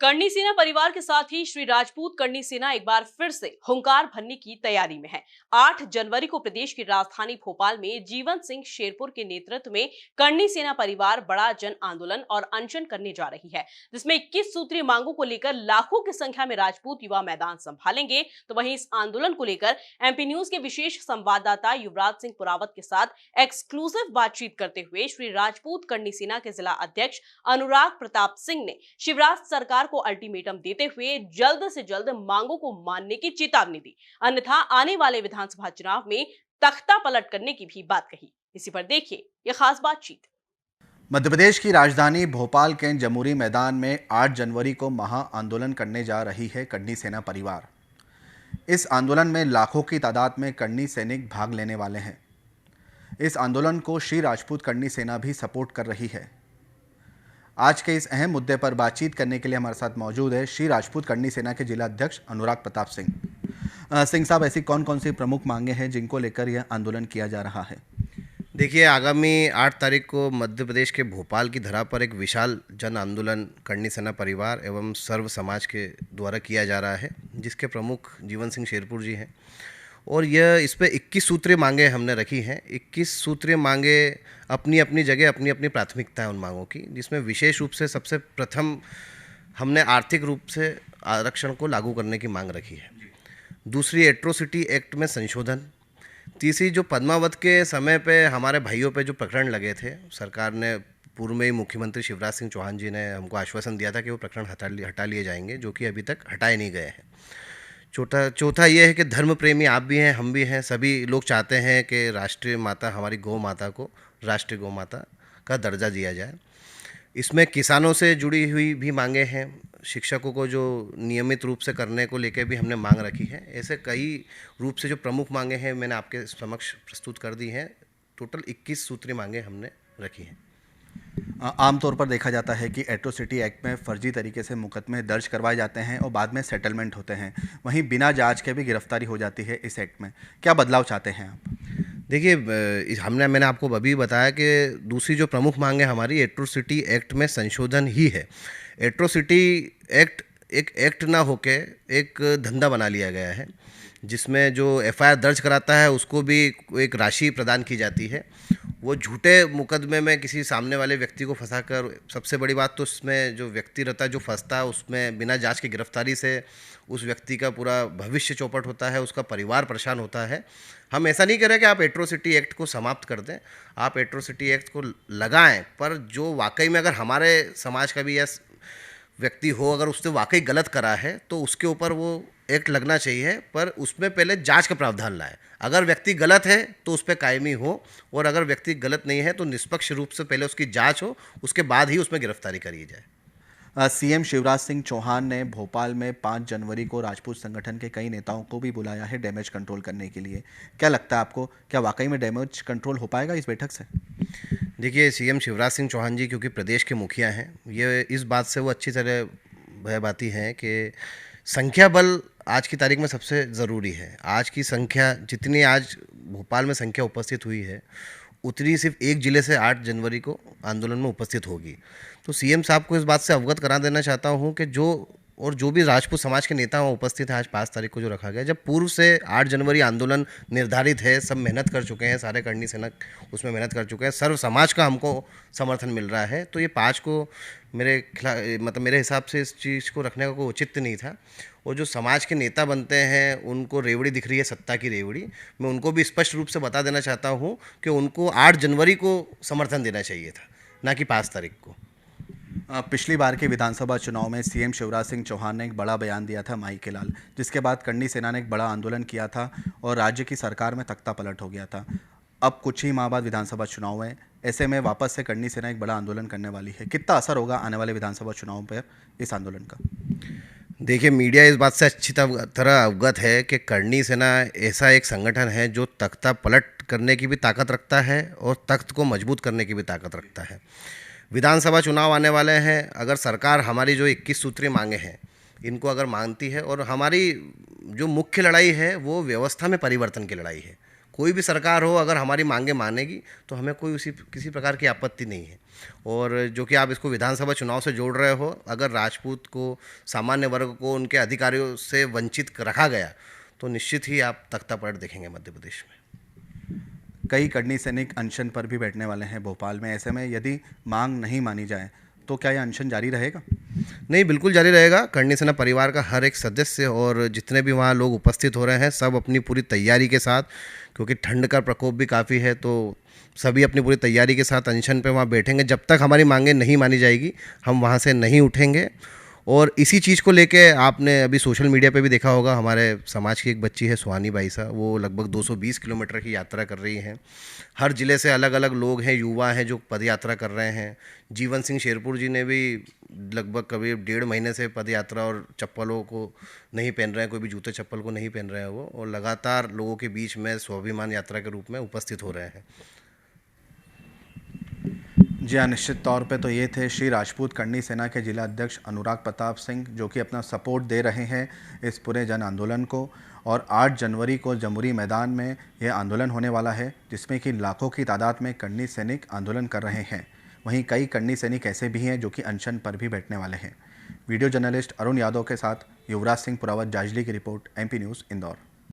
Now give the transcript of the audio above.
करनी सेना परिवार के साथ ही श्री राजपूत करनी सेना एक बार फिर से हुंकार भरने की तैयारी में है। 8 जनवरी को प्रदेश की राजधानी भोपाल में जीवन सिंह शेरपुर के नेतृत्व में करनी सेना परिवार बड़ा जन आंदोलन और अनशन करने जा रही है, जिसमें 21 सूत्रीय मांगों को लेकर लाखों की संख्या में राजपूत युवा मैदान संभालेंगे। तो वहीं इस आंदोलन को लेकर एमपी न्यूज के विशेष संवाददाता युवराज सिंह पुरावत के साथ एक्सक्लूसिव बातचीत करते हुए श्री राजपूत करनी सेना के जिला अध्यक्ष अनुराग प्रताप सिंह ने शिवराज सरकार को अल्टीमेटम देते हुए जल्द से जल्द मांगों को मानने की चेतावनी दी, अन्यथा आने वाले विधानसभा चुनाव में तख्ता पलट करने की भी बात कही। इसी पर देखिए यह खास बातचीत। मध्य प्रदेश की राजधानी भोपाल के जमुरी मैदान में 8 जनवरी को महा आंदोलन करने जा रही है करनी सेना परिवार। इस आंदोलन में लाखों की तादाद में करनी सैनिक भाग लेने वाले हैं। इस आंदोलन को श्री राजपूत करनी सेना भी सपोर्ट कर रही है। आज के इस अहम मुद्दे पर बातचीत करने के लिए हमारे साथ मौजूद है श्री राजपूत करनी सेना के जिला अध्यक्ष अनुराग प्रताप सिंह। सिंह साहब, ऐसी कौन कौन सी प्रमुख मांगे हैं जिनको लेकर यह आंदोलन किया जा रहा है? देखिए, आगामी 8 तारीख को मध्य प्रदेश के भोपाल की धरा पर एक विशाल जन आंदोलन करनी सेना परिवार एवं सर्व समाज के द्वारा किया जा रहा है, जिसके प्रमुख जीवन सिंह शेरपुर जी हैं। और यह इस पे 21 सूत्रीय मांगे हमने रखी हैं। 21 सूत्रीय मांगे अपनी अपनी जगह अपनी अपनी प्राथमिकता है उन मांगों की, जिसमें विशेष रूप से सबसे प्रथम हमने आर्थिक रूप से आरक्षण को लागू करने की मांग रखी है। दूसरी, एट्रोसिटी एक्ट में संशोधन। तीसरी, जो पद्मावत के समय पे हमारे भाइयों पे जो प्रकरण लगे थे, सरकार ने पूर्व में ही मुख्यमंत्री शिवराज सिंह चौहान जी ने हमको आश्वासन दिया था कि वो प्रकरण हटा लिए जाएंगे, जो कि अभी तक हटाए नहीं गए हैं। चौथा ये है कि धर्म प्रेमी आप भी हैं, हम भी हैं, सभी लोग चाहते हैं कि राष्ट्रीय माता हमारी गौ माता को राष्ट्रीय गौ माता का दर्जा दिया जाए। इसमें किसानों से जुड़ी हुई भी मांगे हैं। शिक्षकों को जो नियमित रूप से करने को लेकर भी हमने मांग रखी है। ऐसे कई रूप से जो प्रमुख मांगे हैं मैंने आपके समक्ष प्रस्तुत कर दी हैं। टोटल 21 सूत्रीय मांगे हमने रखी हैं। आमतौर पर देखा जाता है कि एट्रोसिटी एक्ट में फर्जी तरीके से मुकदमे दर्ज करवाए जाते हैं और बाद में सेटलमेंट होते हैं, वहीं बिना जांच के भी गिरफ्तारी हो जाती है। इस एक्ट में क्या बदलाव चाहते हैं आप? देखिए, मैंने आपको अभी बताया कि दूसरी जो प्रमुख मांग है हमारी एट्रोसिटी एक्ट में संशोधन ही है। एट्रोसिटी एक्ट एक एक्ट ना होके एक धंधा बना लिया गया है, जिसमें जो एफआईआर दर्ज कराता है उसको भी एक राशि प्रदान की जाती है। वो झूठे मुकदमे में किसी सामने वाले व्यक्ति को फंसाकर, सबसे बड़ी बात तो उसमें जो व्यक्ति रहता है जो फंसता है उसमें बिना जांच की गिरफ्तारी से उस व्यक्ति का पूरा भविष्य चौपट होता है, उसका परिवार परेशान होता है। हम ऐसा नहीं कह रहे कि आप एट्रोसिटी एक्ट को समाप्त कर दें, आप एट्रोसिटी एक्ट को लगाएं, पर जो वाकई में अगर हमारे समाज का भी या व्यक्ति हो, अगर उसने वाकई गलत करा है तो उसके ऊपर वो एक्ट लगना चाहिए, पर उसमें पहले जांच का प्रावधान लाए। अगर व्यक्ति गलत है तो उस पर कायमी हो, और अगर व्यक्ति गलत नहीं है तो निष्पक्ष रूप से पहले उसकी जांच हो, उसके बाद ही उसमें गिरफ्तारी करी जाए। सीएम शिवराज सिंह चौहान ने भोपाल में 5 जनवरी को राजपूत संगठन के कई नेताओं को भी बुलाया है डैमेज कंट्रोल करने के लिए। क्या लगता है आपको, क्या वाकई में डैमेज कंट्रोल हो पाएगा इस बैठक से? देखिए, सीएम शिवराज सिंह चौहान जी क्योंकि प्रदेश के मुखिया हैं, ये इस बात से वो अच्छी तरह भयबाती हैं कि संख्या बल आज की तारीख में सबसे ज़रूरी है। आज की संख्या जितनी आज भोपाल में संख्या उपस्थित हुई है, उतनी सिर्फ एक ज़िले से 8 जनवरी को आंदोलन में उपस्थित होगी। तो सीएम साहब को इस बात से अवगत करा देना चाहता हूँ कि जो भी राजपूत समाज के नेता वहाँ उपस्थित हैं, आज 5 तारीख को जो रखा गया, जब पूर्व से 8 जनवरी आंदोलन निर्धारित है, सब मेहनत कर चुके हैं, सारे करनी सेना उसमें मेहनत कर चुके हैं, सर्व समाज का हमको समर्थन मिल रहा है, तो ये 5 को मेरे हिसाब से इस चीज़ को रखने का कोई औचित्य नहीं था। और जो समाज के नेता बनते हैं उनको रेवड़ी दिख रही है, सत्ता की रेवड़ी, मैं उनको भी स्पष्ट रूप से बता देना चाहता हूँ कि उनको 8 जनवरी को समर्थन देना चाहिए था, ना कि 5 तारीख को। पिछली बार के विधानसभा चुनाव में सीएम शिवराज सिंह चौहान ने एक बड़ा बयान दिया था माई के लाल, जिसके बाद करनी सेना ने एक बड़ा आंदोलन किया था और राज्य की सरकार में तख्ता पलट हो गया था। अब कुछ ही माह बाद विधानसभा चुनाव है, ऐसे में वापस से करनी सेना एक बड़ा आंदोलन करने वाली है। कितना असर होगा आने वाले विधानसभा चुनाव पर इस आंदोलन का? देखिए, मीडिया इस बात से अच्छी तरह अवगत है कि करनी सेना ऐसा एक संगठन है जो तख्ता पलट करने की भी ताकत रखता है और तख्त को मजबूत करने की भी ताकत रखता है। विधानसभा चुनाव आने वाले हैं, अगर सरकार हमारी जो 21 सूत्रीय मांगे हैं इनको अगर मानती है, और हमारी जो मुख्य लड़ाई है वो व्यवस्था में परिवर्तन की लड़ाई है। कोई भी सरकार हो, अगर हमारी मांगे मानेगी तो हमें कोई किसी प्रकार की आपत्ति नहीं है। और जो कि आप इसको विधानसभा चुनाव से जोड़ रहे हो, अगर राजपूत को, सामान्य वर्ग को उनके अधिकारियों से वंचित रखा गया तो निश्चित ही आप तख्ता पलट देखेंगे मध्य प्रदेश में। कई कर्णी सैनिक अनशन पर भी बैठने वाले हैं भोपाल में। ऐसे में यदि मांग नहीं मानी जाए तो क्या यह अनशन जारी रहेगा? नहीं, बिल्कुल जारी रहेगा। कर्णी सेना परिवार का हर एक सदस्य और जितने भी वहाँ लोग उपस्थित हो रहे हैं, सब अपनी पूरी तैयारी के साथ, क्योंकि ठंड का प्रकोप भी काफ़ी है, तो सभी अपनी पूरी तैयारी के साथ अनशन पे वहाँ बैठेंगे। जब तक हमारी मांगें नहीं मानी जाएगी, हम वहाँ से नहीं उठेंगे। और इसी चीज़ को लेके आपने अभी सोशल मीडिया पे भी देखा होगा, हमारे समाज की एक बच्ची है सुहानी बाईसा, वो लगभग 220 किलोमीटर की यात्रा कर रही हैं। हर ज़िले से अलग अलग लोग हैं, युवा हैं जो पद यात्रा कर रहे हैं। जीवन सिंह शेरपुर जी ने भी लगभग करीब 1.5 महीने से पद यात्रा, और चप्पलों को नहीं पहन रहे हैं, कोई भी जूते चप्पल को नहीं पहन रहे हैं वो, और लगातार लोगों के बीच में स्वाभिमान यात्रा के रूप में उपस्थित हो रहे हैं। जी हाँ, निश्चित तौर पे तो ये थे श्री राजपूत कर्णी सेना के जिला अध्यक्ष अनुराग प्रताप सिंह, जो कि अपना सपोर्ट दे रहे हैं इस पूरे जन आंदोलन को। और 8 जनवरी को जमुरी मैदान में यह आंदोलन होने वाला है, जिसमें कि लाखों की तादाद में कर्णी सैनिक आंदोलन कर रहे हैं। वहीं कई कर्णी सैनिक ऐसे भी हैं जो कि अनशन पर भी बैठने वाले हैं। वीडियो जर्नलिस्ट अरुण यादव के साथ युवराज सिंह पुरावत, जाजली की रिपोर्ट, MP न्यूज़, इंदौर।